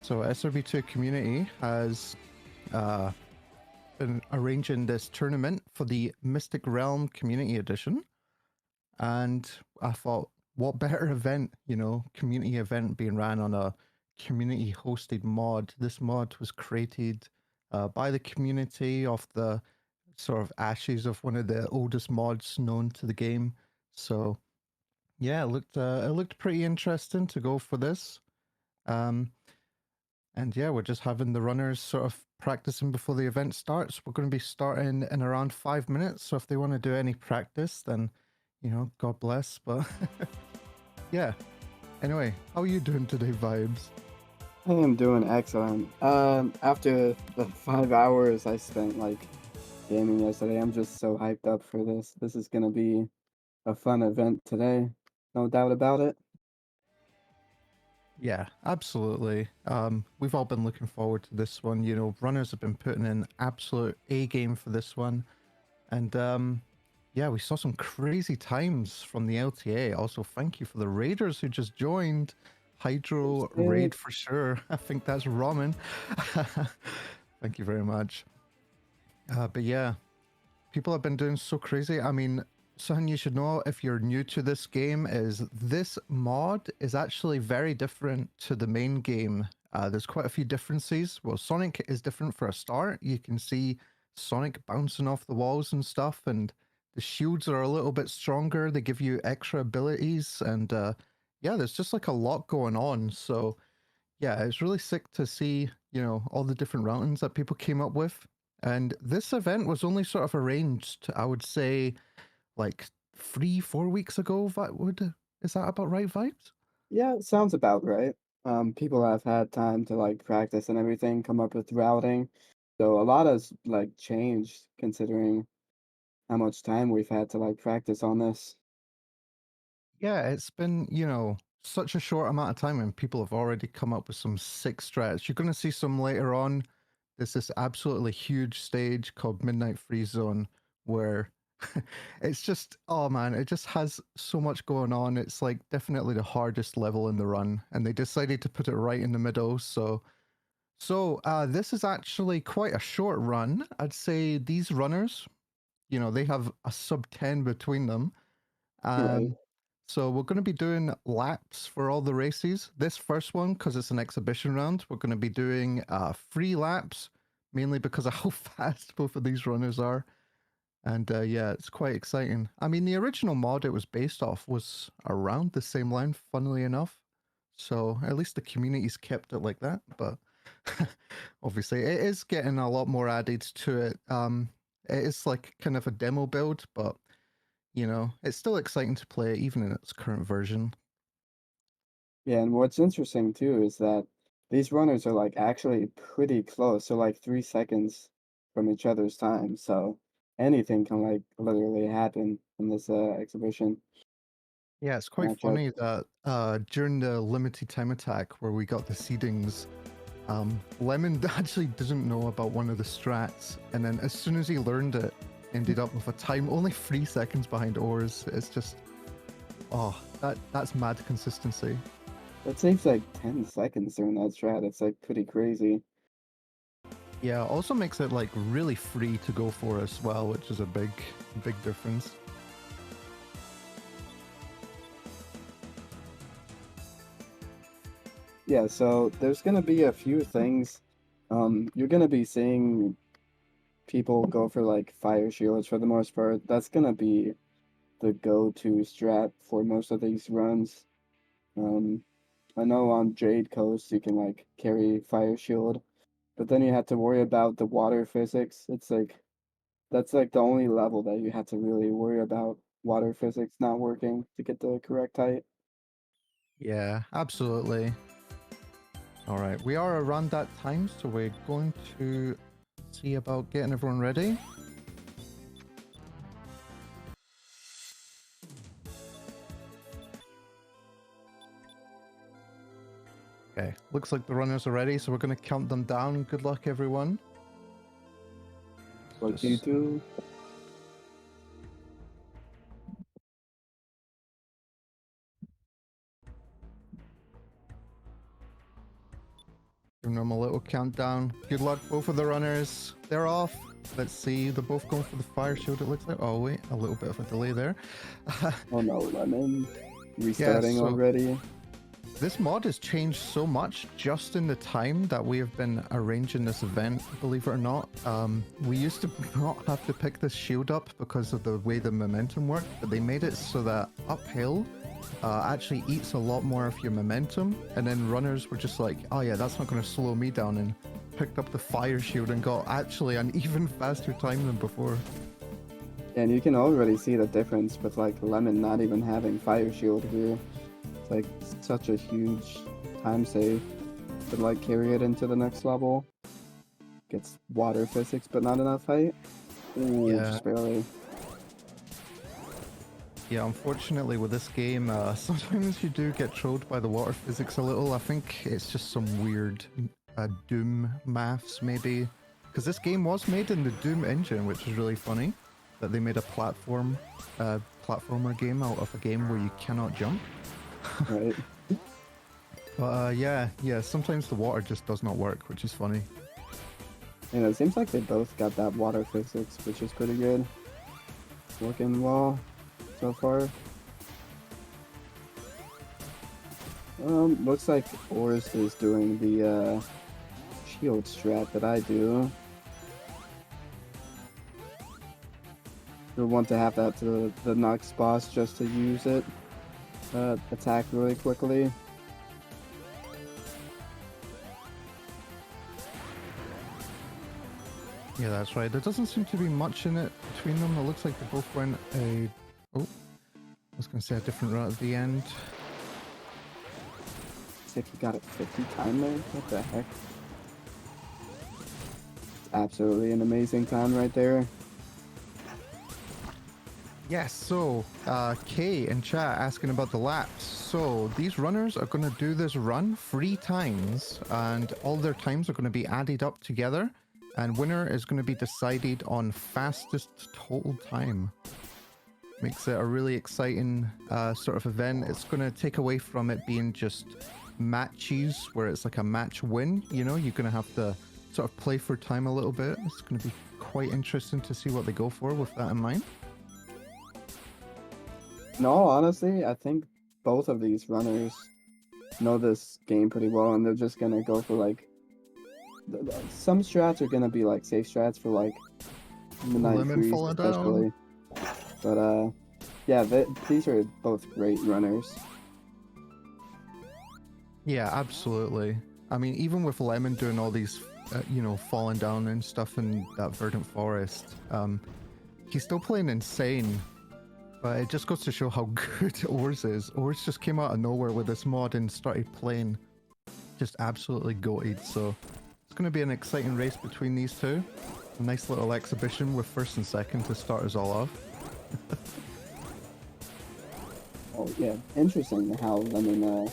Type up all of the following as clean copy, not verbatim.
So SRB2 Community has uh, been arranging this tournament for the Mystic Realm Community Edition. And I thought, what better event, community event being ran on a community hosted mod. This mod was created by the community of the sort of ashes of one of the oldest mods known to the game. So yeah, it looked pretty interesting to go for this. Um, and yeah, we're just having the runners sort of practicing before the event starts. We're going to be starting in around 5 minutes. So if they want to do any practice, then, God bless. But yeah. Anyway, how are you doing today, Vibes? I am doing excellent. After the 5 hours I spent gaming yesterday, I'm just so hyped up for this. This is gonna be a fun event today, no doubt about it. Yeah, absolutely. We've all been looking forward to this one. Runners have been putting in absolute A game for this one. And yeah, we saw some crazy times from the LTA. Also, thank you for the raiders who just joined. Hydro raid for sure. I think that's Ramen. Thank you very much. But yeah, people have been doing so crazy. I mean, something you should know if you're new to this game is this mod is actually very different to the main game. There's quite a few differences. Well, Sonic is different for a start. You can see Sonic bouncing off the walls and stuff, and the shields are a little bit stronger. They give you extra abilities, and yeah, there's just like a lot going on. So yeah, it's really sick to see, all the different routings that people came up with. And this event was only sort of arranged, I would say, like 3, 4 weeks ago. Is that about right, Vibes? Yeah, it sounds about right. People have had time to practice and everything, come up with routing. So a lot has changed considering how much time we've had to practice on this. Yeah, it's been, such a short amount of time and people have already come up with some sick strats. You're going to see some later on. There's this absolutely huge stage called Midnight Freeze Zone where it's just, oh man, it just has so much going on. It's like definitely the hardest level in the run, and they decided to put it right in the middle. So this is actually quite a short run. I'd say these runners, they have a sub 10 between them. Right. Um, so we're going to be doing laps for all the races. This first one, because it's an exhibition round, we're going to be doing 3 laps, mainly because of how fast both of these runners are. And yeah, it's quite exciting. I mean, the original mod it was based off was around the same line, funnily enough. So at least the community's kept it like that. But obviously, it is getting a lot more added to it. It is like kind of a demo build, but it's still exciting to play even in its current version. Yeah, and what's interesting too is that these runners are actually pretty close. So 3 seconds from each other's time. So anything can literally happen in this exhibition Yeah, it's quite matchup. funny that during the limited time attack where we got the seedings, Lemon actually doesn't know about one of the strats, and then as soon as he learned it, ended up with a time only 3 seconds behind Oars. It's just, oh, that's mad consistency. That saves 10 seconds during that strat. It's pretty crazy. Yeah, also makes it like really free to go for as well, which is a big difference. Yeah, so there's gonna be a few things. You're gonna be seeing people go for fire shields for the most part. That's gonna be the go-to strat for most of these runs. Um, I know on Jade Coast you can carry fire shield, but then you have to worry about the water physics. It's that's the only level that you have to really worry about water physics not working to get the correct height. Yeah, absolutely. All right, we are around that time, so we're going to see about getting everyone ready. Okay, looks like the runners are ready, so we're going to count them down. Good luck, everyone. What do you do? Giving them a little countdown. Good luck, both of the runners. They're off. Let's see. They're both going for the fire shield, it looks like. Oh, wait. A little bit of a delay there. Oh no, Lemon. Restarting already. This mod has changed so much just in the time that we have been arranging this event, believe it or not. We used to not have to pick this shield up because of the way the momentum worked, but they made it so that uphill actually eats a lot more of your momentum, and then runners were just like, oh yeah, that's not going to slow me down, and picked up the fire shield and got actually an even faster time than before. And you can already see the difference with like Lemon not even having fire shield here. It's like such a huge time save. Could like carry it into the next level. Gets water physics but not enough height. Ooh, Yeah. just barely. Yeah, unfortunately with this game, sometimes you do get trolled by the water physics a little. I think it's just some weird Doom maths maybe. Because this game was made in the Doom engine, which is really funny. That they made a platformer game out of a game where you cannot jump. Right. But yeah, sometimes the water just does not work, which is funny. And it seems like they both got that water physics, which is pretty good. Working well so far. Looks like Ors is doing the shield strat that I do. You'll want to have that to the next boss just to use it. Attack really quickly. Yeah, that's right. There doesn't seem to be much in it between them. It looks like they both went a... Oh, I was going to say a different route at the end. Looks like you got a 50 time there. What the heck? It's absolutely an amazing time right there. Yes, so Kay in chat asking about the laps. So these runners are going to do this run 3 times, and all their times are going to be added up together, and winner is going to be decided on fastest total time. Makes it a really exciting sort of event. It's going to take away from it being just matches where it's like a match win, you know. You're going to have to sort of play for time a little bit. It's going to be quite interesting to see what they go for with that in mind. No, honestly, I think both of these runners know this game pretty well, and they're just gonna go for like some strats are gonna be like safe strats for like the night Lemon freeze falling down. especially. But yeah, these are both great runners. Yeah, absolutely. I mean, even with Lemon doing all these, you know, falling down and stuff in that verdant forest, he's still playing insane. But it just goes to show how good Ors is. Ors just came out of nowhere with this mod and started playing just absolutely goated. So it's going to be an exciting race between these two. A nice little exhibition with first and second to start us all off. Oh yeah, interesting how Lemon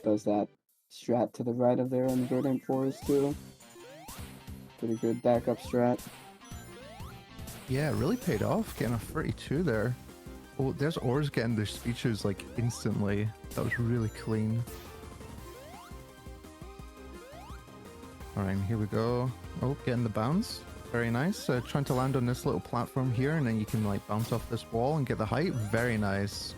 does that strat to the right of there in verdant forest too. Pretty good backup strat. Yeah, it really paid off getting a 32 there. Oh, there's Ors getting their speeches like instantly. That was really clean. Alright, here we go. Oh, getting the bounce. Very nice. Trying to land on this little platform here, and then you can like bounce off this wall and get the height. Very nice.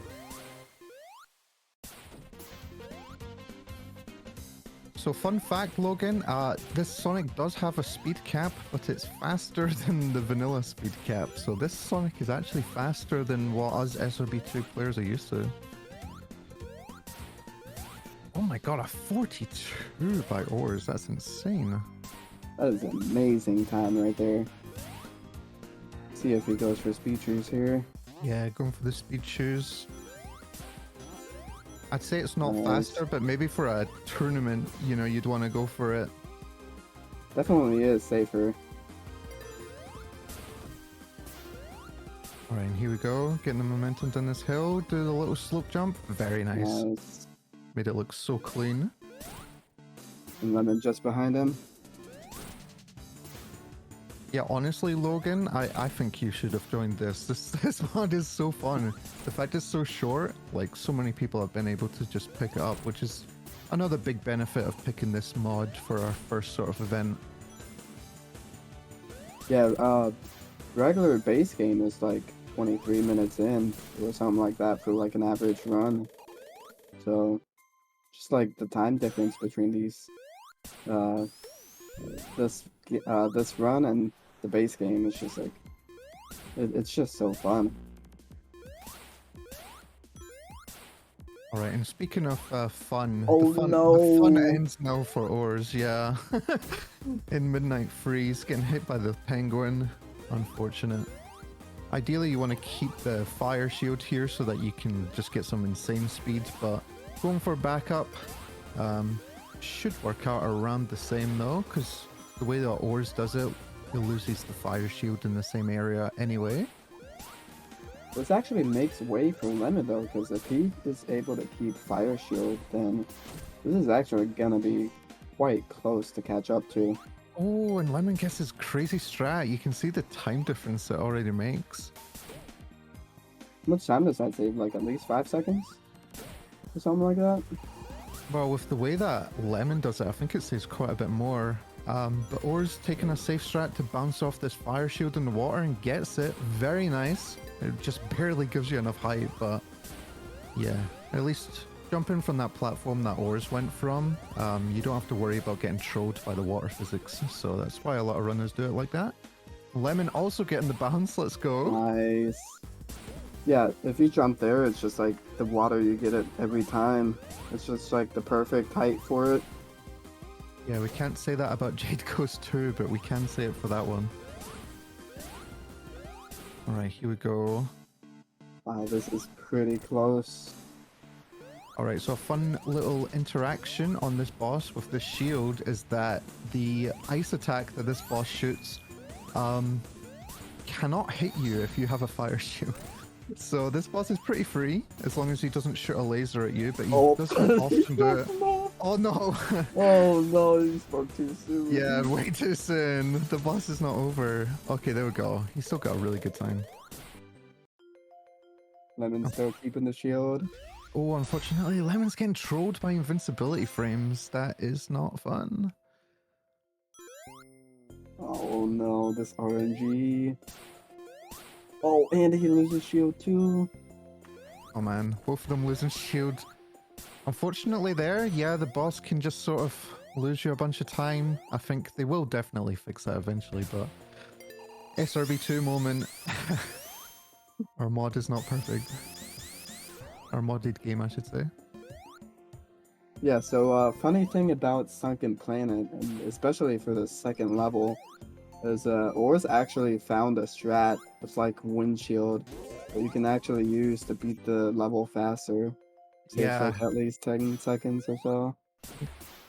So fun fact, Logan, this Sonic does have a speed cap, but it's faster than the vanilla speed cap. So this Sonic is actually faster than what us SRB2 players are used to. Oh my god, a 42 by Ors, that's insane. That is an amazing time right there. See if he goes for speed shoes here. Yeah, going for the speed shoes. I'd say it's not Nice. faster, but maybe for a tournament, you know, you'd want to go for it. Definitely is safer. Alright, here we go. Getting the momentum down this hill. Do the little slope jump. Very nice. Nice. Made it look so clean. And Lemon just behind him. Yeah, honestly, Logan, I think you should have joined this. This mod is so fun. The fact it's so short, like so many people have been able to just pick it up, which is another big benefit of picking this mod for our first sort of event. Yeah, regular base game is like 23 minutes in or something like that for like an average run. So just like the time difference between these uh this run and the base game is just like it's just so fun. All right, and speaking of fun, Oh the fun no! ends now for Oars, yeah. In Midnight Freeze, getting hit by the penguin, unfortunate. Ideally, you want to keep the fire shield here so that you can just get some insane speed, but going for backup should work out around the same though, because the way that Oars does it, it loses the fire shield in the same area anyway. This actually makes way for Lemon though, because if he is able to keep Fire Shield, then this is actually gonna be quite close to catch up to. Oh, and Lemon gets his crazy strat. You can see the time difference it already makes. How much time does that save? Like at least 5 seconds? Or something like that? Well, with the way that Lemon does it, I think it saves quite a bit more. But Oar's taking a safe strat to bounce off this fire shield in the water and gets it. Very nice. It just barely gives you enough height, but yeah, at least jumping from that platform that Oars went from, you don't have to worry about getting trolled by the water physics. So that's why a lot of runners do it like that. Lemon also getting the bounce. Let's go. Nice. Yeah, if you jump there, it's just like the water, you get it every time. It's just like the perfect height for it. Yeah, we can't say that about Jade Coast 2, but we can say it for that one. Alright, here we go. Wow, this is pretty close. Alright, so a fun little interaction on this boss with this shield is that the ice attack that this boss shoots cannot hit you if you have a fire shield. So this boss is pretty free, as long as he doesn't shoot a laser at you, but he doesn't often do it. Oh no! Oh no, you spoke too soon. Yeah, way too soon. The boss is not over. Okay, there we go. He's still got a really good time. Lemon's still keeping the shield. Oh, unfortunately, Lemon's getting trolled by invincibility frames. That is not fun. Oh no, this RNG. Oh, and he loses shield too. Oh man, both of them losing shield. Unfortunately there, yeah, the boss can just sort of lose you a bunch of time. I think they will definitely fix that eventually, but SRB2 moment. Our mod is not perfect. Our modded game, I should say. Yeah, so funny thing about Sunken Planet, and especially for the second level, is Oars actually found a strat with like windshield that you can actually use to beat the level faster. So Yeah. it's like at least 10 seconds or so.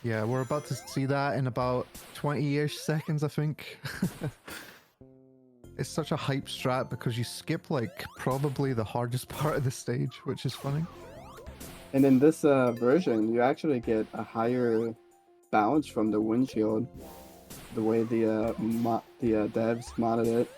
Yeah, we're about to see that in about 20-ish seconds, I think. It's such a hype strat because you skip like probably the hardest part of the stage, which is funny. And in this version, you actually get a higher bounce from the windshield, the way the devs modded it.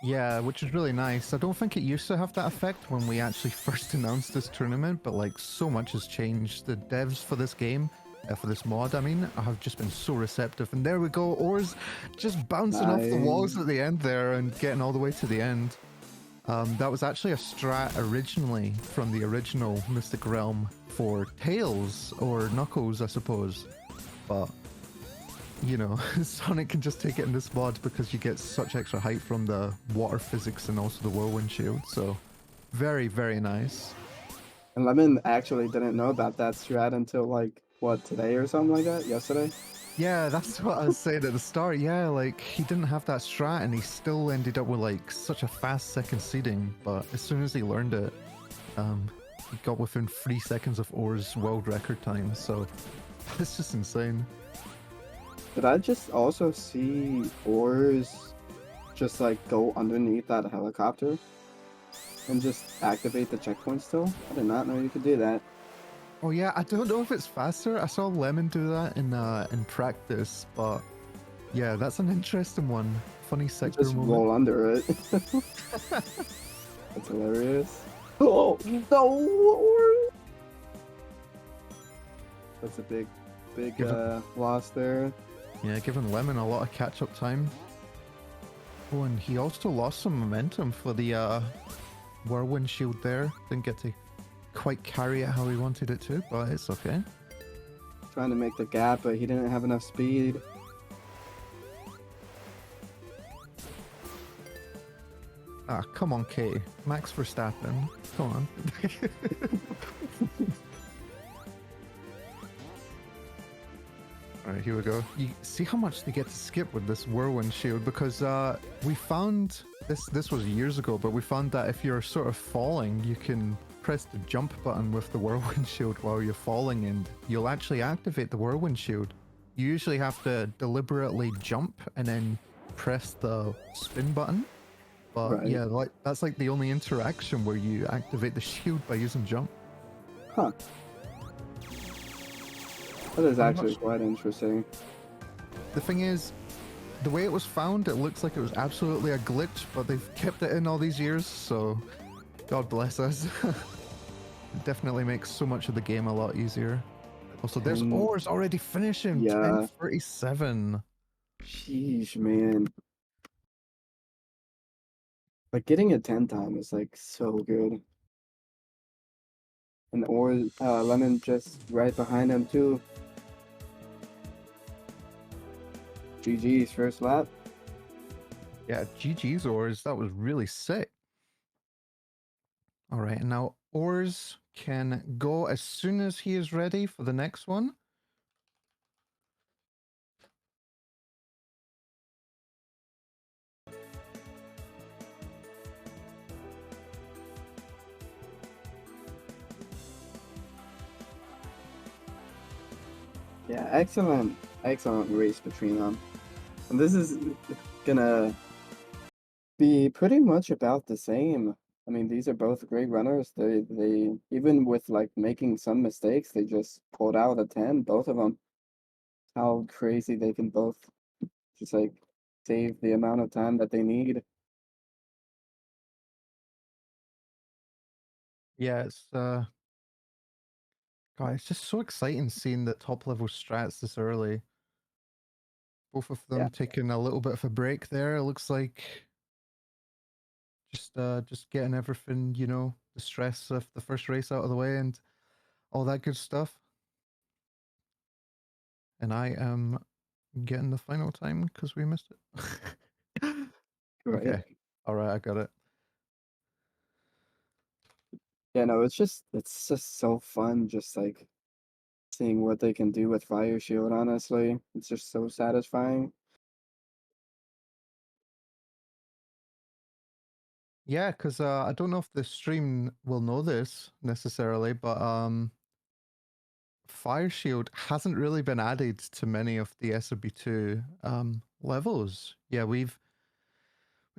Yeah, which is really nice. I don't think it used to have that effect when we actually first announced this tournament, but like so much has changed. The devs for this game, for this mod, I mean, have just been so receptive. And there we go, Oars just bouncing off the walls at the end there and getting all the way to the end. That was actually a strat originally from the original Mystic Realm for Tails, or Knuckles, I suppose. But, you know, Sonic can just take it in this mod because you get such extra height from the water physics and also the whirlwind shield. So, very, very nice. And Lemon actually didn't know about that strat until like, what, today or something like that? Yesterday? Yeah, that's what I was saying at the start. Yeah, like, he didn't have that strat and he still ended up with, like, such a fast second seeding. But as soon as he learned it, he got within 3 seconds of Or's world record time. So, it's just insane. Did I just also see Oars just, like, go underneath that helicopter and just activate the checkpoint still? I did not know you could do that. Oh yeah, I don't know if it's faster. I saw Lemon do that in practice, but yeah, that's an interesting one. Funny sector Just moment. roll under it. That's hilarious. Oh no! That's a big loss there. Yeah, giving Lemon a lot of catch-up time. Oh, and he also lost some momentum for the Whirlwind Shield there. Didn't get to quite carry it how he wanted it to, but it's okay. Trying to make the gap, but he didn't have enough speed. Ah, come on, K. Max Verstappen. Come on. Alright, here we go. You see how much they get to skip with this Whirlwind Shield, because we found, this was years ago, but we found that if you're sort of falling, you can press the jump button with the Whirlwind Shield while you're falling, and you'll actually activate the Whirlwind Shield. You usually have to deliberately jump and then press the spin button. But Right. yeah, like that's like the only interaction where you activate the shield by using jump. Huh. That is actually quite interesting. The thing is, the way it was found, it looks like it was absolutely a glitch, but they've kept it in all these years, so God bless us. It definitely makes so much of the game a lot easier. Also, there's Ores already finishing. Yeah. 10:37. Sheesh, man. Like getting a 10 time is like so good. And Lemon just right behind him too. GG's first lap. Yeah, GG's Ores. That was really sick. All right, and now Ores can go as soon as he is ready for the next one. Yeah, excellent race between them. And this is gonna be pretty much about the same. I mean, these are both great runners. They even with like making some mistakes, they just pulled out a 10, both of them. How crazy they can both just like save the amount of time that they need. Yeah, it's God, it's just so exciting seeing the top level strats this early. Both of them Yeah. taking a little bit of a break there. It looks like just getting everything, you know, the stress of the first race out of the way and all that good stuff. And I am getting the final time because we missed it. Right. Okay. All right, I got it. Yeah, no, it's just so fun just like seeing what they can do with Fire Shield, honestly. It's just so satisfying. Yeah, because I don't know if the stream will know this necessarily, but Fire Shield hasn't really been added to many of the SRB2 levels. Yeah, we've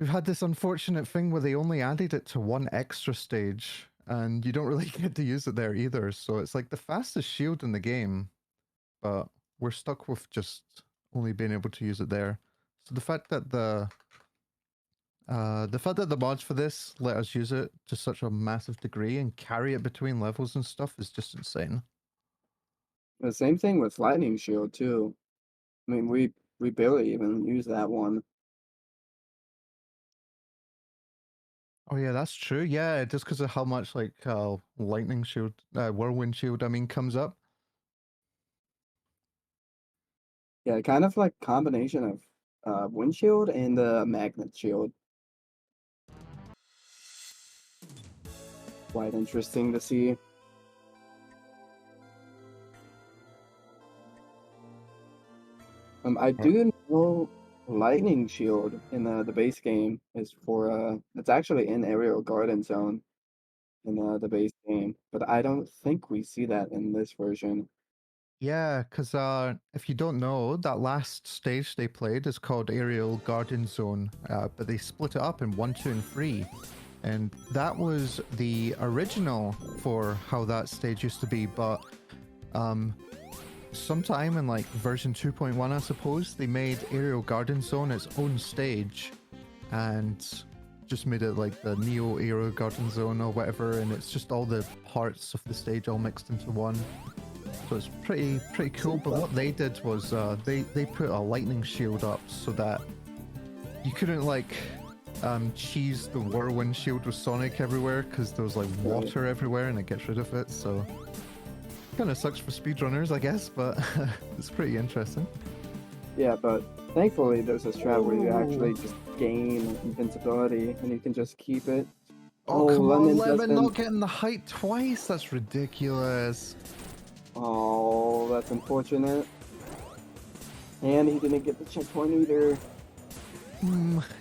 had this unfortunate thing where they only added it to one extra stage, and you don't really get to use it there either. So it's like the fastest shield in the game, but we're stuck with just only being able to use it there. So the fact that the mods for this let us use it to such a massive degree and carry it between levels and stuff is just insane. The same thing with Lightning Shield too. I mean, we barely even use that one. Oh yeah, that's true. Yeah, just because of how much like lightning shield, whirlwind shield, I mean, comes up. Yeah, kind of like combination of windshield and magnet shield. Quite interesting to see. I do know Lightning Shield in the base game is for it's actually in Aerial Garden Zone in the base game, but I don't think we see that in this version. Yeah, because if you don't know, that last stage they played is called Aerial Garden Zone, but they split it up in 1, 2, and 3. And that was the original for how that stage used to be, but sometime in like version 2.1, I suppose, they made Aerial Garden Zone its own stage, and just made it like the Neo Aero Garden Zone or whatever, and it's just all the parts of the stage all mixed into one. So it's pretty cool. But what they did was they put a lightning shield up so that you couldn't like cheese the whirlwind shield with Sonic everywhere, because there was like water everywhere and it gets rid of it. So kind of sucks for speedrunners, I guess, but it's pretty interesting. Yeah, but thankfully there's a strat where you actually just gain invincibility and you can just keep it. Oh, come on, Lemon Lemon not getting the height twice. That's ridiculous. Oh, that's unfortunate. And he didn't get the checkpoint either.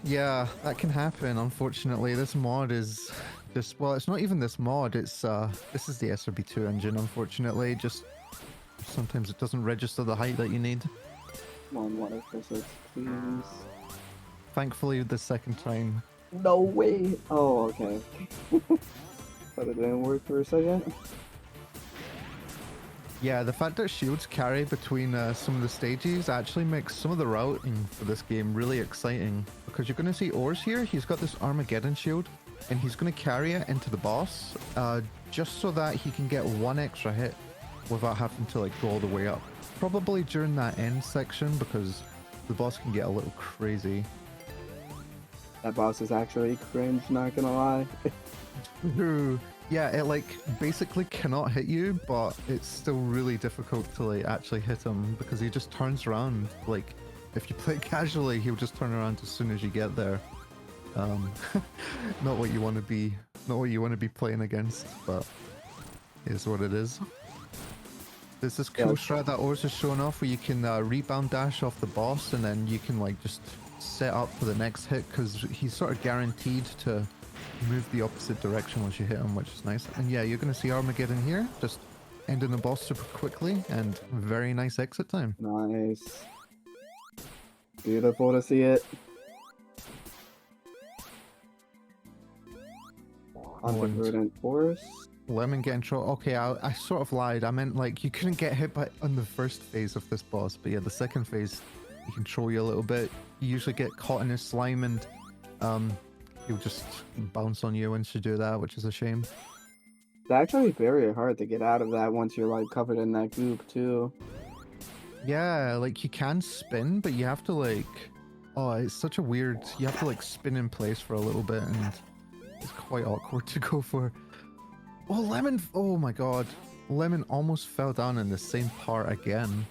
Yeah, that can happen. Unfortunately, this mod is just, well, it's not even this mod. It's this is the SRB2 engine. Unfortunately, just sometimes it doesn't register the height that you need. Come on, water physics, please. Thankfully, the second time. No way! Oh, okay. But it didn't work for a second. Yeah, the fact that shields carry between some of the stages actually makes some of the routing for this game really exciting, because you're going to see Ors here. He's got this Armageddon shield, and he's going to carry it into the boss just so that he can get one extra hit without having to like go all the way up. Probably during that end section, because the boss can get a little crazy. That boss is actually cringe, not gonna lie. Ooh. Yeah, it like basically cannot hit you, but it's still really difficult to like actually hit him, because he just turns around. Like if you play casually, he'll just turn around as soon as you get there. Not what you want to be playing against, but it is what it is. There's this cool strat that Ors is showing off where you can rebound dash off the boss, and then you can like just set up for the next hit, because he's sort of guaranteed to move the opposite direction once you hit him, which is nice. And yeah, you're going to see Armageddon here, just ending the boss super quickly, and very nice exit time. Nice. Beautiful to see it. Unverdant force. Lemon getting trolled. Okay, I sort of lied. I meant like you couldn't get hit by on the first phase of this boss, but yeah, the second phase he can troll you a little bit. You usually get caught in his slime, and he'll just bounce on you once you do that, which is a shame. It's actually very hard to get out of that once you're like covered in that goop too. Yeah, like you can spin, but you have to like, oh, it's such a weird, you have to like spin in place for a little bit, and it's quite awkward to go for. Oh, Lemon, oh my god. Lemon almost fell down in the same part again.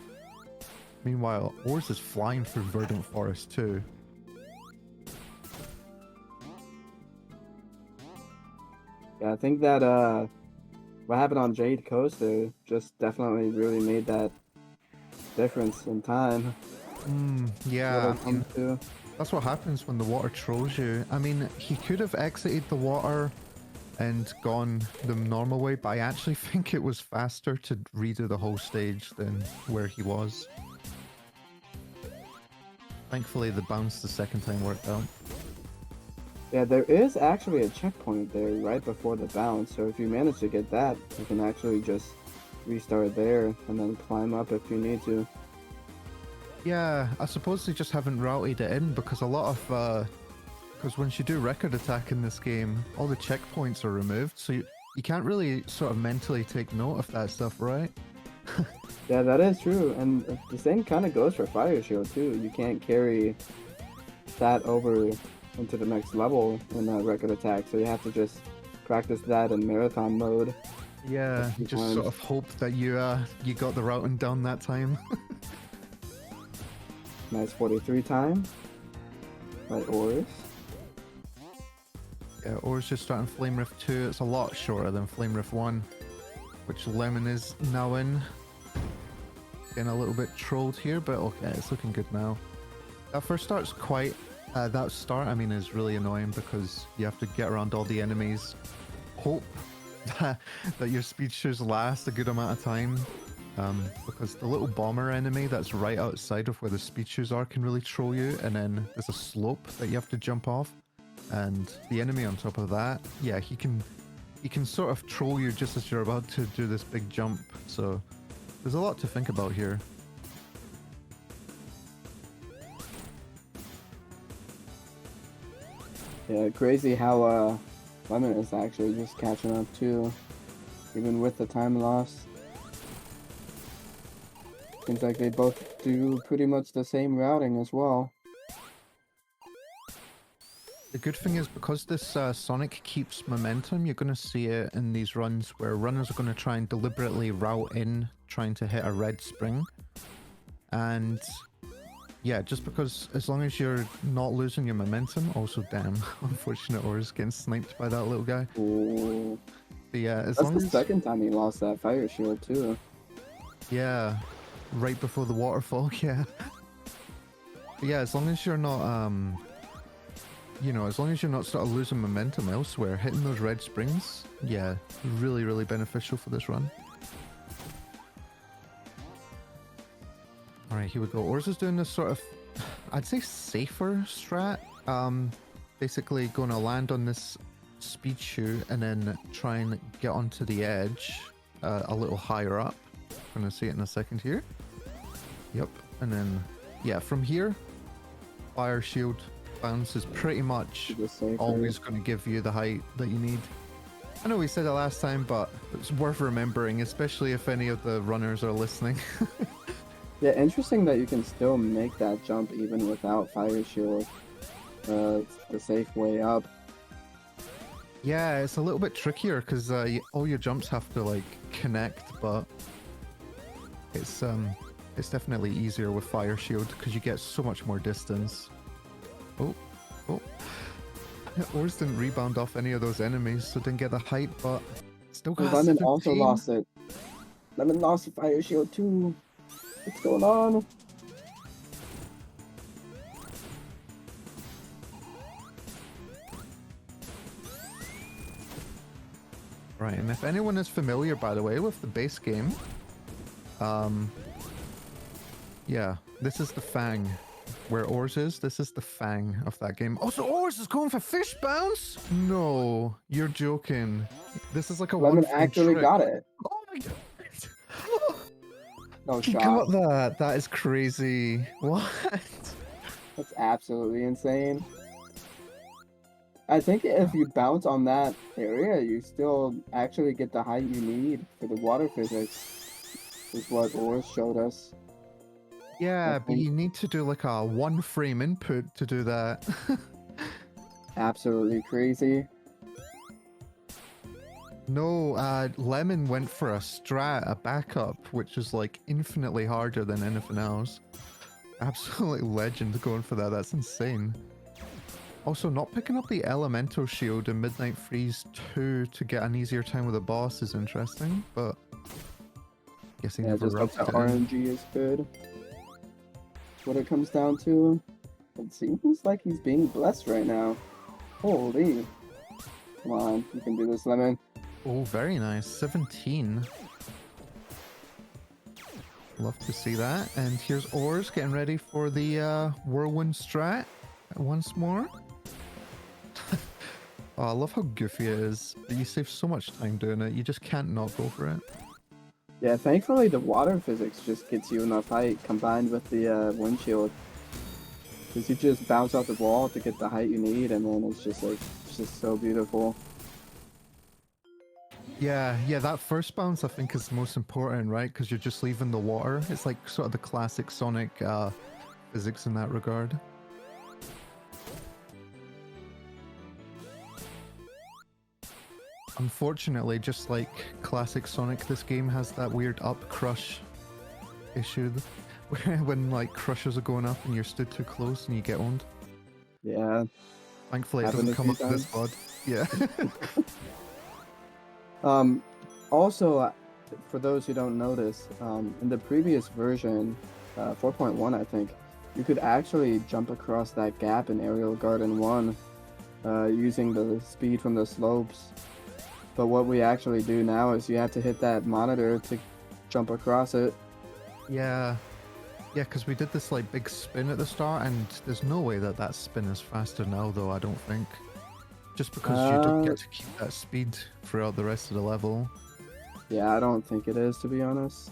Meanwhile, Ors is flying through Verdant Forest too. Yeah, I think that what happened on Jade Coaster just definitely really made that difference in time. Yeah, I mean, that's what happens when the water trolls you. I mean, he could have exited the water and gone the normal way, but I actually think it was faster to redo the whole stage than where he was. Thankfully, the bounce the second time worked out. Yeah, there is actually a checkpoint there right before the bounce, so if you manage to get that, you can actually just restart there and then climb up if you need to. Yeah, I suppose they just haven't routed it in, because a lot of because once you do record attack in this game, all the checkpoints are removed, so you can't really sort of mentally take note of that stuff, right? Yeah, that is true, and the same kind of goes for Fire Shield too. You can't carry that over into the next level in record attack, so you have to just practice that in marathon mode. Yeah, you just sort of hope that you got the routing down that time. Nice 43 time by Ors. Yeah, Ors just starting Flame Rift 2. It's a lot shorter than Flame Rift 1, which Lemon is now in. Getting a little bit trolled here, but okay, it's looking good now. That first start's quite... that start, I mean, is really annoying, because you have to get around all the enemies, hope that your speed shoes last a good amount of time, because the little bomber enemy that's right outside of where the speed shoes are can really troll you, and then there's a slope that you have to jump off, and the enemy on top of that, yeah, he can sort of troll you just as you're about to do this big jump, so there's a lot to think about here. Yeah, crazy how Lemon is actually just catching up too, even with the time loss. Seems like they both do pretty much the same routing as well. The good thing is because this Sonic keeps momentum, you're going to see it in these runs where runners are going to try and deliberately route in, trying to hit a red spring. And yeah, just because as long as you're not losing your momentum, also damn, unfortunate Ors getting sniped by that little guy. Ooh. But yeah, as That's long the as... second time he lost that fire shield too. Yeah, right before the waterfall, yeah. But yeah, as long as you're not, you know, as long as you're not sort of losing momentum elsewhere, hitting those red springs, yeah, really, really beneficial for this run. Alright, here we go. Ors is doing this sort of, I'd say safer strat. Basically going to land on this speed shoe and then try and get onto the edge a little higher up. We're going to see it in a second here. Yep, and then, yeah, from here, fire shield bounce is pretty much always going to give you the height that you need. I know we said it last time, but it's worth remembering, especially if any of the runners are listening. Yeah, interesting that you can still make that jump even without fire shield. It's the safe way up. Yeah, it's a little bit trickier because all your jumps have to like connect, but it's definitely easier with fire shield because you get so much more distance. Oh. Ors didn't rebound off any of those enemies, so didn't get the height, but still got Lemon 17. also lost it. Lemon lost the fire shield too. What's going on? Right, and if anyone is familiar, by the way, with the base game, yeah, this is the Fang. Where Ors is, this is the Fang of that game. Oh, so Ors is going for fish bounce? No, you're joking. This is like a Lemon one-frame actually trick. got it. Oh my god. No He shot. got that. That is crazy. What? That's absolutely insane. I think if you bounce on that area, you still actually get the height you need for the water physics, is what Ors showed us. Yeah, but you need to do like a one-frame input to do that. Absolutely crazy. No, Lemon went for a strat, a backup, which is like infinitely harder than anything else. Absolutely legend going for that. That's insane. Also, not picking up the Elemental Shield in Midnight Freeze 2 to get an easier time with the boss is interesting, but guess he never Just hope routed the it in. RNG is good. What it comes down to, it seems like he's being blessed right now. Holy. Come on, you can do this, Lemon. Oh, very nice. 17. Love to see that. And here's Ors getting ready for the Whirlwind strat once more. Oh, I love how goofy it is. You save so much time doing it. You just can't not go for it. Yeah, thankfully the water physics just gets you enough height combined with the windshield. Because you just bounce off the wall to get the height you need, and then it's just like, it's just so beautiful. Yeah, that first bounce I think is the most important, right? Because you're just leaving the water. It's like sort of the classic Sonic physics in that regard. Unfortunately, just like classic Sonic, this game has that weird up crush issue where when like crushes are going up and you're stood too close and you get owned. Yeah. Thankfully it doesn't come up to this pod. Yeah. Also, for those who don't notice, in the previous version, 4.1 I think, you could actually jump across that gap in Aerial Garden 1 using the speed from the slopes. But what we actually do now is you have to hit that monitor to jump across it. Yeah, because we did this like big spin at the start, and there's no way that that spin is faster now, though, I don't think. Just because you don't get to keep that speed throughout the rest of the level. Yeah, I don't think it is, to be honest.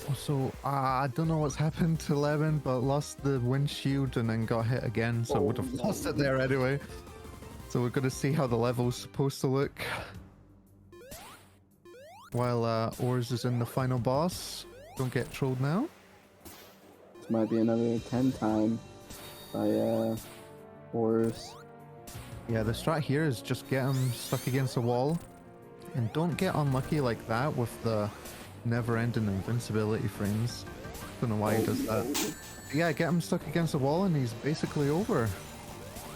Also, I don't know what's happened to Lemon, but lost the windshield and then got hit again, so I would Oh have lost it no. there anyway. So we're going to see how the level's supposed to look. While Ors is in the final boss. Don't get trolled now. This might be another 10 time by Horus. Yeah, the strat here is just get him stuck against a wall. And don't get unlucky like that with the never-ending invincibility frames. Don't know why he does that. No. Yeah, get him stuck against a wall and he's basically over.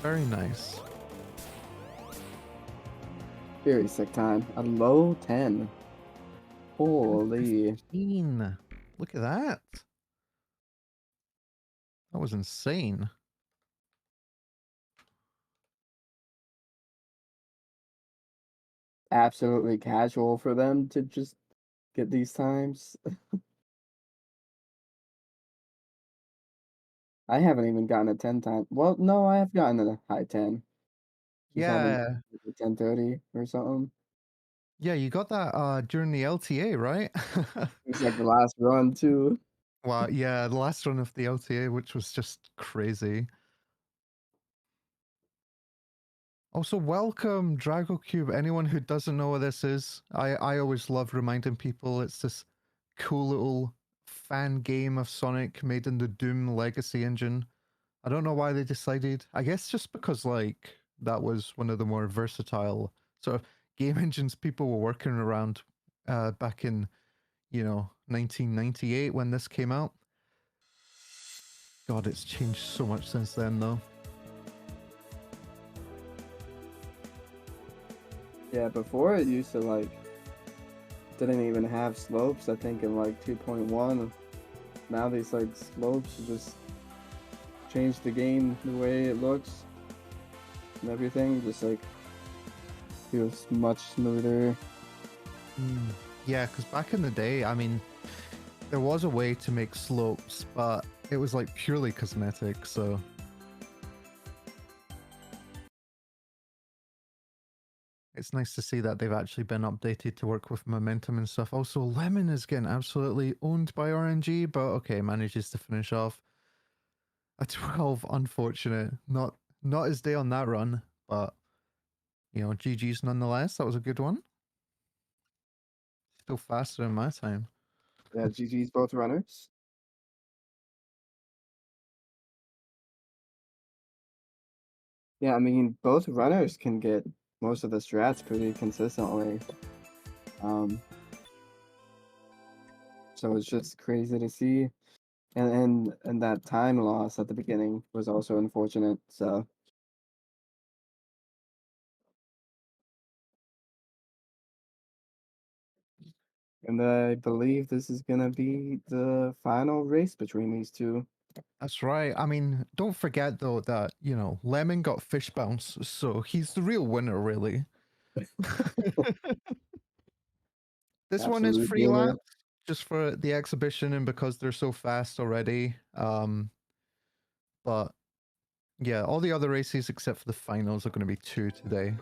Very nice. Very sick time. A low 10. Holy. 15. Look at that. That was insane. Absolutely casual for them to just get these times. I haven't even gotten a 10 time. Well, no, I have gotten a high 10. Just haven't Yeah. gotten a 1030 or something. Yeah, you got that during the LTA, right? It's like the last run too. Well, yeah, the last run of the LTA, which was just crazy. Also, welcome, DragoCube. Anyone who doesn't know what this is, I always love reminding people it's this cool little fan game of Sonic made in the Doom Legacy engine. I don't know why they decided. I guess just because, like, that was one of the more versatile sort of game engines people were working around back in, 1998 when this came out. God, it's changed so much since then, though. Yeah, before it used to like didn't even have slopes. I think in like 2.1. Now these like slopes just change the game the way it looks and everything. Just like feels much smoother. Yeah, because back in the day, I mean, there was a way to make slopes, but it was like purely cosmetic, so. It's nice to see that they've actually been updated to work with momentum and stuff. Also, Lemon is getting absolutely owned by RNG, but okay, manages to finish off a 12. Unfortunate. Not his day on that run, but GG's nonetheless. That was a good one. Still faster than my time. Yeah, GG's both runners. Yeah, I mean both runners can get most of the strats pretty consistently. Um, so it's just crazy to see. And that time loss at the beginning was also unfortunate. So and I believe this is gonna be the final race between these two. That's right. I mean, don't forget though that, Lemon got fish bounce, so he's the real winner, really. This one is Absolute gamer. freelance just for the exhibition and because they're so fast already. But yeah, all the other races except for the finals are going to be 2 today.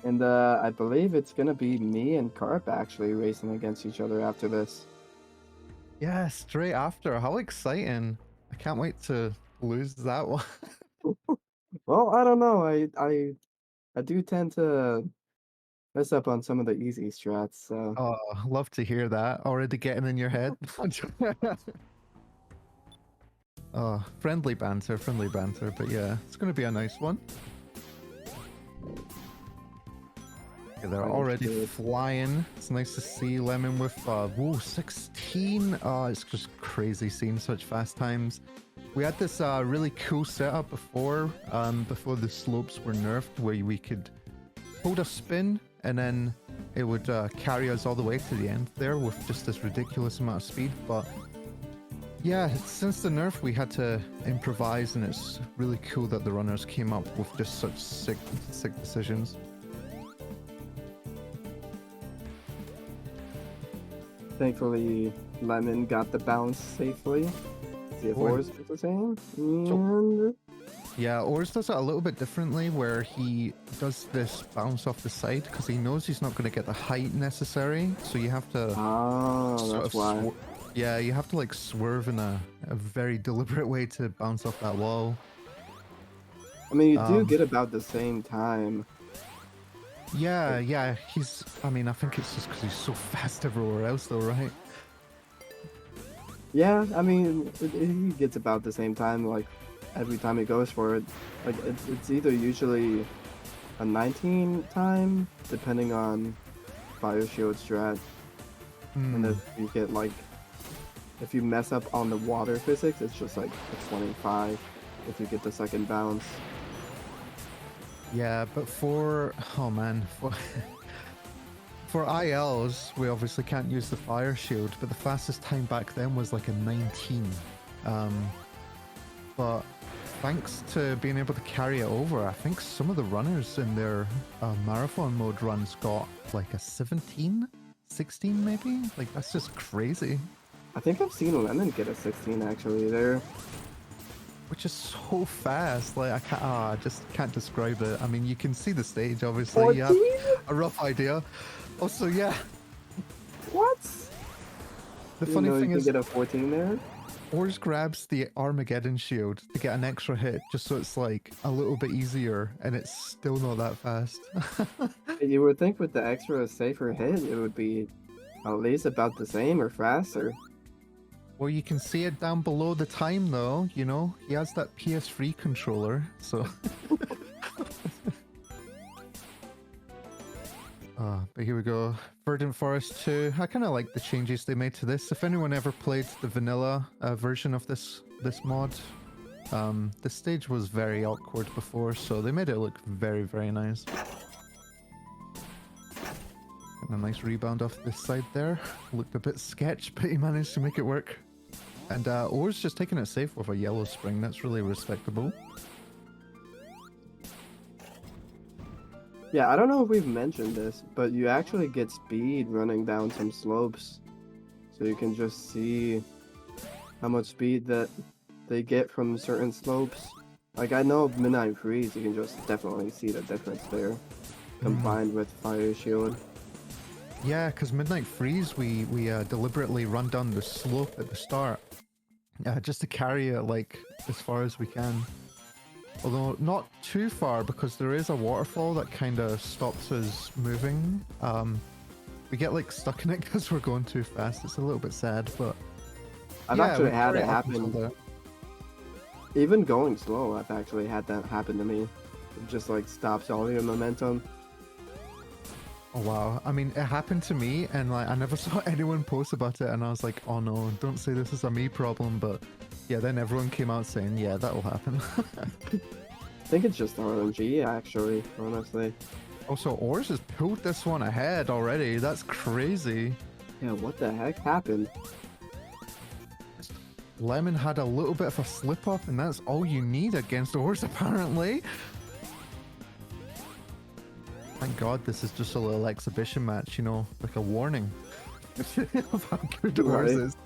And I believe it's gonna be me and Carp actually racing against each other after this. Yeah, straight after. How exciting. I can't wait to lose that one. Well, I don't know. I do tend to mess up on some of the easy strats, so Oh, love to hear that. Already getting in your head. Oh, friendly banter, but yeah, it's going to be a nice one. Okay, they're I already should. flying. It's nice to see Lemon with, 16. Oh, it's just crazy seeing such fast times. We had this really cool setup before the slopes were nerfed, where we could hold a spin and then it would carry us all the way to the end there with just this ridiculous amount of speed. But yeah, since the nerf, we had to improvise, and it's really cool that the runners came up with just such sick decisions. Thankfully, Lemon got the bounce safely. See if Oh, Horus did the same. And Yeah, Ors does it a little bit differently, where he does this bounce off the side because he knows he's not going to get the height necessary. So you have to Oh, sort that's of, why. yeah, you have to like swerve in a very deliberate way to bounce off that wall. I mean, you do Um, get about the same time. yeah, he's. I mean, I think it's just because he's so fast everywhere else, though, right? Yeah, I mean, he gets about the same time, like, every time he goes for it. Like, it's either usually a 19 time, depending on Fire Shield strat. And Hmm. if you get, like, if you mess up on the water physics, it's just, like, a 25 if you get the second bounce. Yeah, but for oh man, for ILs, we obviously can't use the fire shield, but the fastest time back then was like a 19. But thanks to being able to carry it over, I think some of the runners in their marathon mode runs got like a 17, 16 maybe. Like that's just crazy. I think I've seen Lemon get a 16, actually, there. Which is so fast. Like I just can't describe it. I mean, you can see the stage, obviously. You have 14? a rough idea. Also, yeah, What? the You funny know you thing can is, get a 14 there? Ors grabs the Armageddon shield to get an extra hit, just so it's like a little bit easier, and it's still not that fast. You would think with the extra safer hit, it would be at least about the same or faster. Well, you can see it down below the time, though. You know, he has that PS3 controller, so. But here we go. Verdant Forest 2. I kind of like the changes they made to this. If anyone ever played the vanilla version of this mod, the stage was very awkward before, so they made it look very, very nice. And a nice rebound off this side there. Looked a bit sketch, but he managed to make it work. And Or's just taking it safe with a yellow spring. That's really respectable. Yeah, I don't know if we've mentioned this, but you actually get speed running down some slopes. So you can just see how much speed that they get from certain slopes. Like, I know Midnight Freeze, you can just definitely see the difference there, combined with Fire Shield. Yeah, because Midnight Freeze, we deliberately run down the slope at the start. Just to carry it, like, as far as we can. Although not too far, because there is a waterfall that kind of stops us moving. We get like stuck in it because we're going too fast. It's a little bit sad, but I've yeah, actually we had carry it up until happen. there. Even going slow, I've actually had that happen to me. It just like stops all your momentum. Oh wow! I mean, it happened to me, and like I never saw anyone post about it, and I was like, oh no, don't say this is a me problem. But yeah, then everyone came out saying, yeah, that'll happen. I think it's just RNG, actually, honestly. Also, Ors has pulled this one ahead already. That's crazy. Yeah, what the heck happened? Lemon had a little bit of a slip up, and that's all you need against Ors, apparently. Thank God this is just a little exhibition match, you know, like a warning of how good Ors is.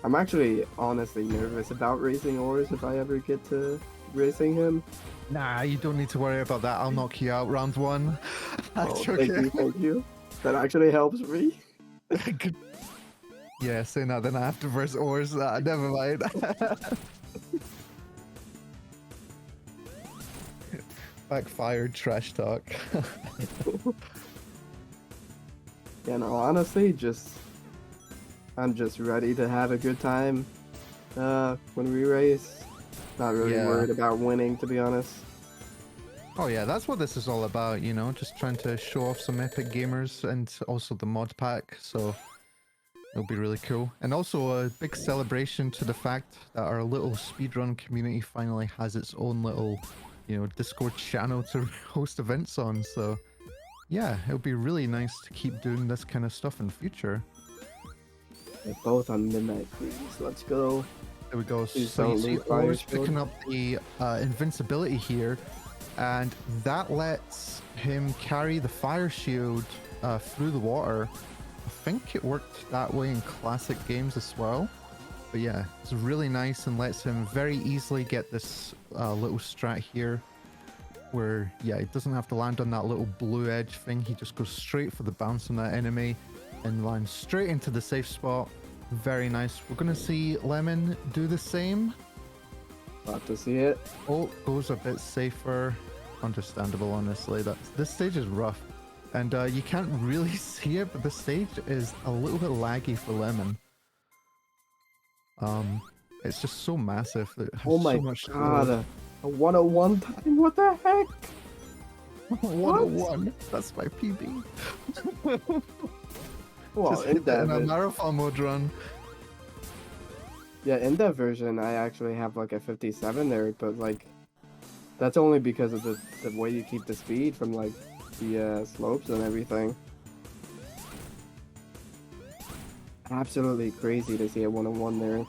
I'm actually honestly nervous about racing Ors if I ever get to racing him. Nah, you don't need to worry about that. I'll knock you out round one. That's okay. Thank you. That actually helps me. Yeah, saying that, then I have to verse Ors. Never mind. Backfired trash talk. Yeah, no, honestly, I'm just ready to have a good time when we race. Not really worried about winning, to be honest. Oh yeah, that's what this is all about, you know, just trying to show off some epic gamers and also the mod pack, so it'll be really cool. And also a big celebration to the fact that our little speedrun community finally has its own little, you know, Discord channel to host events on, so yeah, it'll be really nice to keep doing this kind of stuff in future. They're both on Midnight Freeze. Let's go. There we go. Please So you don't see lose Fire Ors Shield. picking up the invincibility here, and that lets him carry the fire shield through the water. I think it worked that way in classic games as well. But yeah, it's really nice and lets him very easily get this little strat here where, yeah, he doesn't have to land on that little blue edge thing. He just goes straight for the bounce on that enemy and lands straight into the safe spot. Very nice. We're going to see Lemon do the same. Love to see it. Oh, goes a bit safer. Understandable, honestly. This stage is rough. And you can't really see it, but the stage is a little bit laggy for Lemon. It's just so massive that it has Oh my so much god, slope. a 101 time? What the heck? 101. That's my PB. Well, Just hit it in a marathon mode run. yeah, in that version, I actually have like a 57 there, but like, that's only because of the way you keep the speed from like the slopes and everything. Absolutely crazy to see a 101 there.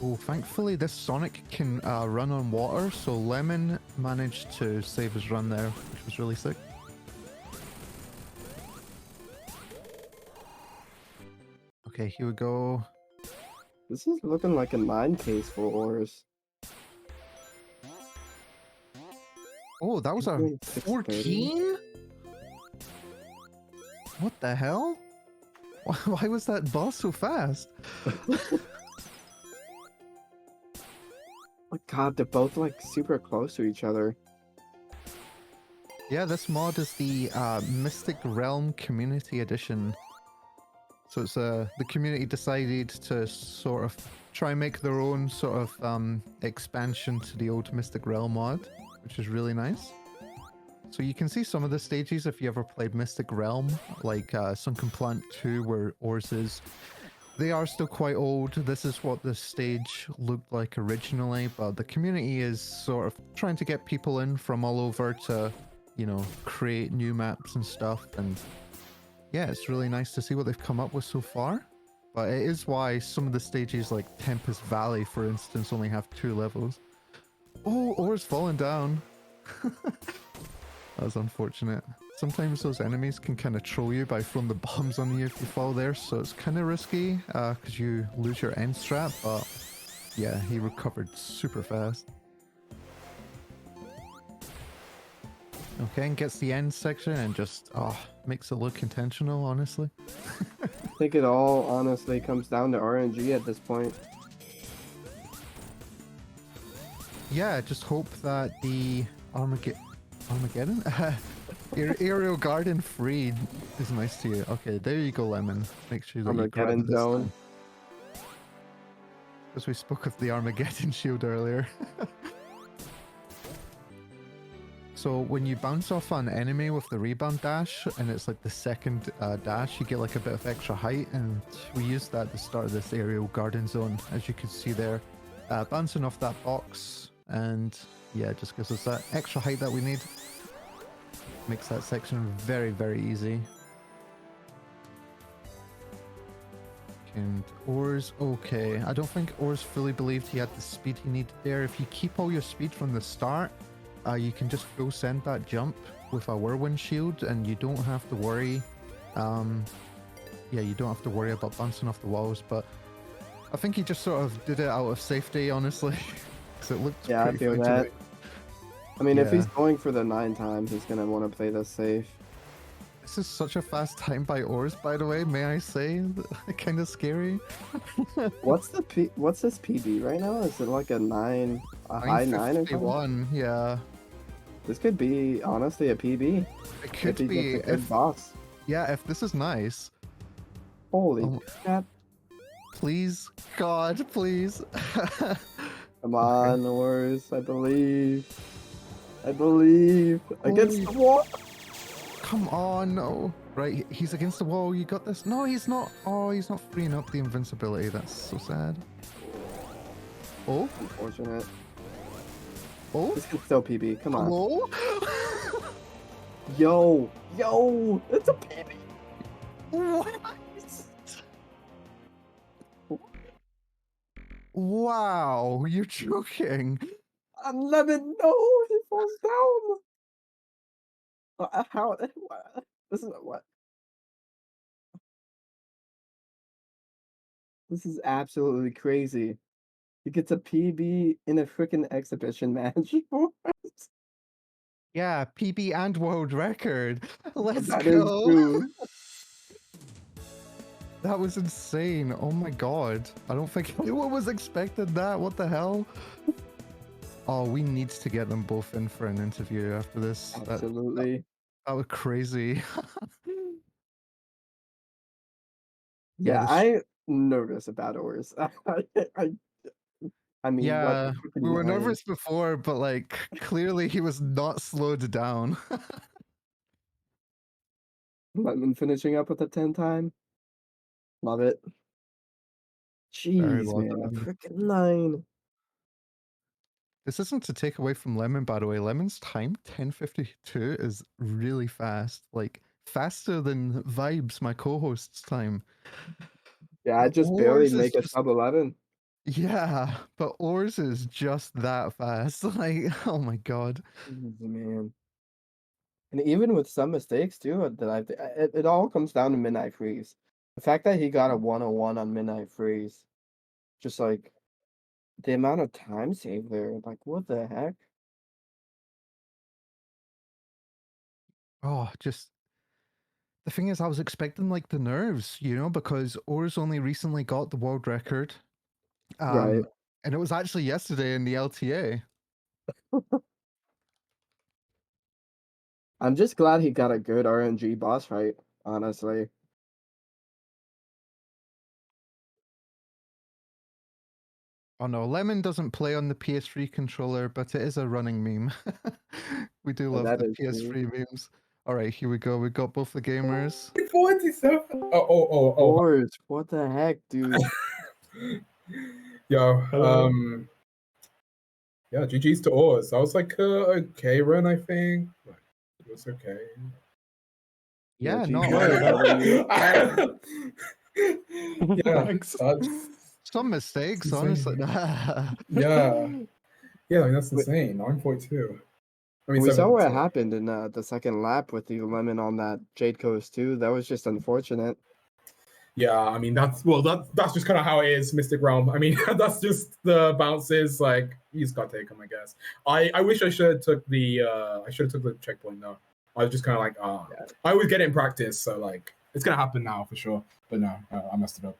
Oh, thankfully this Sonic can run on water, so Lemon managed to save his run there, which was really sick. Okay, here we go. This is looking like a 9 case for ores. Oh, that was a 630. 14? What the hell? Why was that boss so fast? Oh god, they're both like super close to each other. Yeah, this mod is the Mystic Realm Community Edition. So it's the community decided to sort of try and make their own sort of expansion to the old Mystic Realm mod, which is really nice. So you can see some of the stages if you ever played Mystic Realm, like Sunken Plant 2 where Ors is. They are still quite old. This is what the stage looked like originally, but the community is sort of trying to get people in from all over to, you know, create new maps and stuff. And yeah, it's really nice to see what they've come up with so far. But it is why some of the stages like Tempest Valley, for instance, only have 2 levels. Oh, Or's fallen down. That was unfortunate. Sometimes those enemies can kind of troll you by throwing the bombs on you if you fall there, so it's kind of risky because you lose your end strat, but yeah, he recovered super fast. Okay, and gets the end section and just, makes it look intentional, honestly. I think it all honestly comes down to RNG at this point. Yeah, just hope that the Armageddon? Aerial Garden Freed is nice to you. Okay, there you go, Lemon. Make sure that you grab Armageddon it this zone. time. Because we spoke of the Armageddon shield earlier. So when you bounce off an enemy with the rebound dash, and it's like the second dash, you get like a bit of extra height, and we used that at the start of this aerial garden zone, as you can see there. Bouncing off that box, and yeah, it just gives us that extra height that we need. Makes that section very, very easy. And Ors, okay. I don't think Ors fully believed he had the speed he needed there. If you keep all your speed from the start, you can just full send that jump with a whirlwind shield, and you don't have to worry. Yeah, you don't have to worry about bouncing off the walls. But I think he just sort of did it out of safety, honestly, because it looked Yeah, I pretty feel fun to that. me. I mean, if Yeah. he's going for the 9 time, he's gonna want to play this safe. This is such a fast time by Ors, by the way. May I say, kind of scary. What's this PB right now? Is it like a 9, a high 9 or something? 951, yeah. This could be honestly a PB It could if he be gets a good boss. yeah, if this is nice. Holy Oh, crap! please, God, please. Come on, Norris. I believe. I believe. Against the wall. Come on, no. Right, he's against the wall. You got this. No, he's not. Oh, he's not freeing up the invincibility. That's so sad. Oh, Unfortunate. oh, This can still PB. Come on. hello. Yo, it's a PB. What? Wow, you're joking. 11. No, he falls down. How? What? This is what? This is absolutely crazy. He gets a PB in a freaking exhibition match for us. Yeah, PB and world record. Let's That is go. true. That was insane. Oh my god. I don't think anyone was expecting that. What the hell? Oh, we need to get them both in for an interview after this. Absolutely. That was crazy. Yeah, this I'm nervous about Oars. I mean, what, Yeah, freaking we were 9? nervous before, but like clearly he was not slowed down. Lemon finishing up with a 10 time. Love it. Very Jeez, well man, a done. freaking 9. This isn't to take away from Lemon, by the way. Lemon's time, 10:52, is really fast. Like faster than Vibes, my co-host's time. Yeah, I But just barely Oars is make a just sub 11. yeah, but Oars is just that fast. Like, oh my god. Jeez, man. And even with some mistakes too, that it all comes down to Midnight Freeze. The fact that he got a 101 on Midnight Freeze, just like the amount of time saved there, like what the heck? Oh, just the thing is, I was expecting like the nerves, because Oars only recently got the world record. Right. And it was actually yesterday in the LTA. I'm just glad he got a good RNG boss fight, honestly. Oh no, Lemon doesn't play on the PS3 controller, but it is a running meme. We do And love that the is true. PS3 memes. All right, here we go. We got both the gamers. 47. Oh. Oars, what the heck, dude? Yo, Hello. yeah, GG's to Oars. That was like a okay run, I think. Like, it was okay. Yeah, GG, no, yeah, Thanks. some mistakes, It's honestly. yeah, like, that's Wait. insane. 9.2. I mean, We saw what 7.2. happened in the second lap with the lemon on that Jade Coast too. That was just unfortunate. Yeah, I mean that's just kind of how it is, Mystic Realm. I mean that's just the bounces. Like you just gotta take them, I guess. I wish I should have took the checkpoint though. I was just kind of like, Yeah. I always get it in practice, so like it's gonna happen now for sure. But no, I messed it up.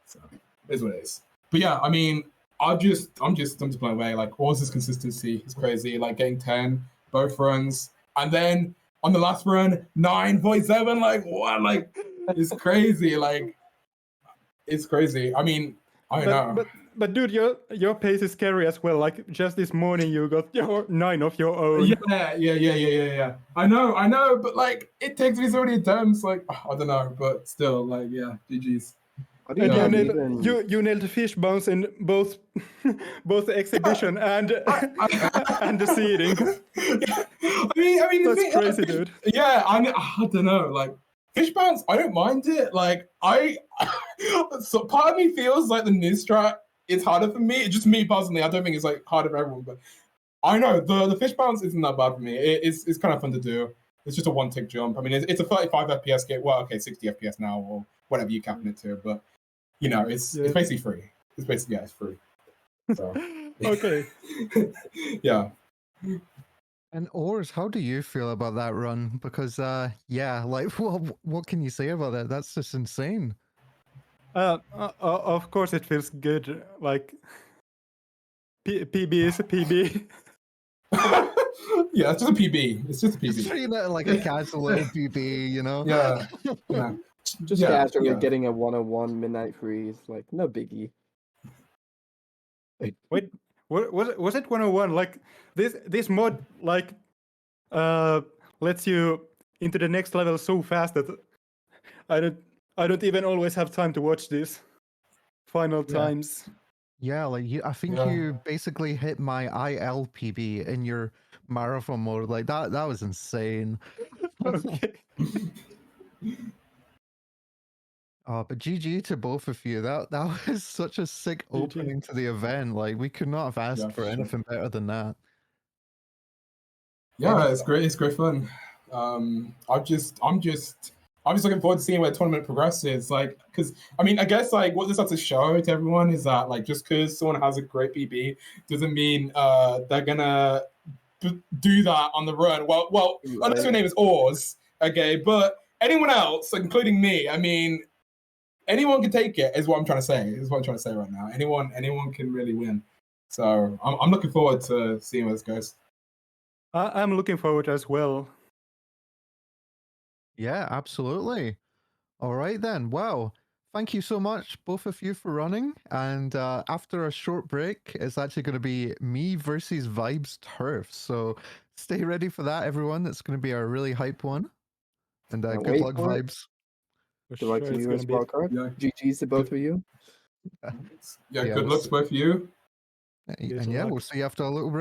So it is what it is. But yeah, I mean, I'm just blown away. Like Oars' consistency is crazy. Like getting 10 both runs, and then on the last run 9.7. Like what? Like it's crazy. Like it's crazy. I mean, I don't know. But dude, your pace is scary as well. Like just this morning, you got your 9 of your own. Yeah. I know, but like it takes me so many attempts. Like I don't know, but still, like yeah, GG's. What do And you you have nailed even... you nailed the fish bounce in both both the exhibition and and the seeding. I mean, That's crazy, dude. Yeah, I don't know. Like fish bounce, I don't mind it. Like so part of me feels like the new strat is harder for me. Just me personally. I don't think it's like harder for everyone, but I know the fish bounce isn't that bad for me. It's kind of fun to do. It's just a one tick jump. I mean, it's a 35 FPS game. Well, okay, 60 FPS now or whatever you capping it to, but you know, it's basically free. It's basically it's free. So Okay. yeah. And Oars, how do you feel about that run? Because yeah, like what can you say about that? That's just insane. Of course, it feels good. Like PB is a PB. Yeah, it's just a PB. It's just a PB. Just treating it like a casual little PB, Yeah. Just casually getting a 101 Midnight Freeze, like no biggie. Wait, was it 101? Like this mod like lets you into the next level so fast that I don't even always have time to watch these final times. Yeah, like I think you basically hit my ILPB in your marathon mode. Like that was insane. Okay. But GG to both of you. That was such a sick opening to the event. Like we could not have asked for anything better than that. Yeah, it's great. It's great fun. I'm just I'm just looking forward to seeing where the tournament progresses. Like, because I mean, I guess like what this has to show to everyone is that like just because someone has a great PB doesn't mean they're gonna do that on the run. Well, unless your name is Oars, okay. But anyone else, including me, I mean, anyone can take it. Is what I'm trying to say. Is what I'm trying to say right now. Anyone can really win. So I'm looking forward to seeing where this goes. I'm looking forward as well. Yeah, absolutely. All right then. Well, thank you so much, both of you, for running. And after a short break, it's actually going to be me versus Vibes Turf. So stay ready for that, everyone. That's going to be a really hype one. And good wait luck, for it. Vibes. For Good luck sure to it's you gonna as be. well, Card. Yeah. GG's to both of you. Yeah, Yeah, good we'll luck to see. both of you. And yeah, we'll see you after a little break.